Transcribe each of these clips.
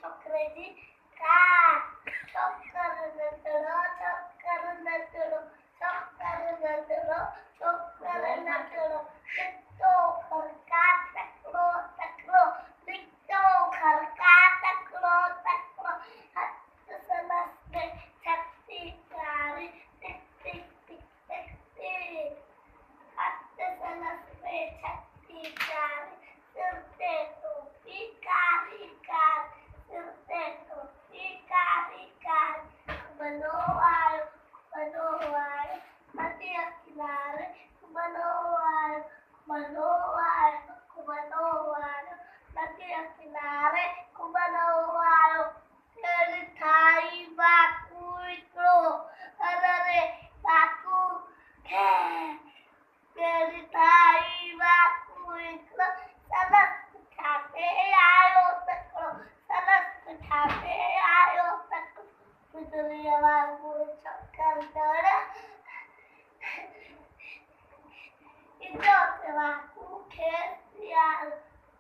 छोकरेजी car Chhokar नटड़ो Chhokar नटड़ो Chhokar नटड़ो Chhokar नटड़ो लिट्टो खरका तकड़ो तकड़ो लिट्टो खरका तकड़ो तकड़ो हथ सलस में छत्ती कारी टिक टिक टिक टिक टिक हथ सलस में छत्ती कारी सिर पे टोपी कारी कारी सिर पे टोपी कारी कारी बनो आयो नदी किनारे बनो आयो बनो आयो नदी किनारे बनो आयो तेरी थाई बाकू इकड़ो अरे बाकू तेरी थाई बाकू इकड़ो सलस खाते आयो तकड़ो सलस खाते आयो तकड़ो बिजली वांगू चक्कर दौड़ा इजोत वांगू खेसियाल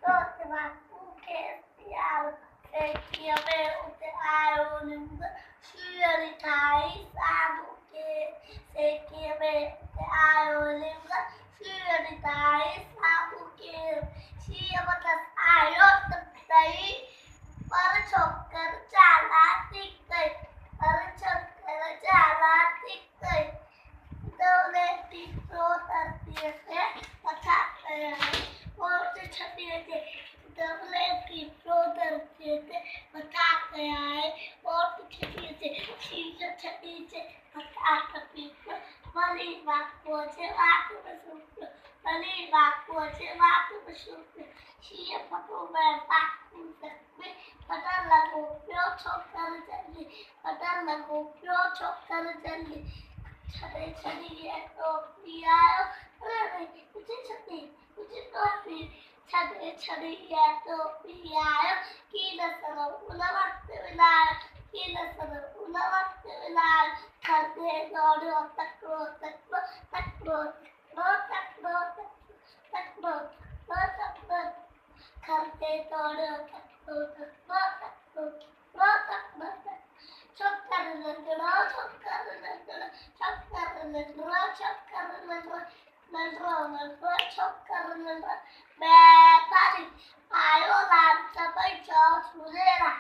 जोत वांगू खेसियाल सेकिया में उते आयो निंद शियरी थाई साधु के सेकिया में उते आयो निंद शियरी थाई साधु के शिया बतस आयो तई पर छोकर चाला टिक गई पर छोकर चाला टिक गई दौड़े टिको तरती से पता गया और छपी थे दौड़े टिको तरती से पता गया है और छपी थे शीशा छपी से पता छपी से बली बाको से बात बसुक बली बाको से बात बसुक शीशा पटो में बाकू सकते पता लगो प्यो छोकर जल्दी पता लगो प्यो छोकर जल्दी छड़े छड़ी ये टोपी आयो अरे मुझे टोपी छड़े छड़ी ये टोपी आयो की नसरो उला वक्त मिलायो की नसरो उला वक्त मिलायो खरदे दौड़ो तकड़ो तकड़ो तकड़ो तकड़ो तकड़ो तकड़ो तकड़ो खरदे दौड़ो तकड़ो तकड़ो तकड़ो तकड़ो छोकर नटड़ो छोकर नटड़ो छोकर नटड़ो छोकर नटड़ो नटड़ो छोकर नटड़ो मैं पारी आयो रात सब जाओ सुनेरा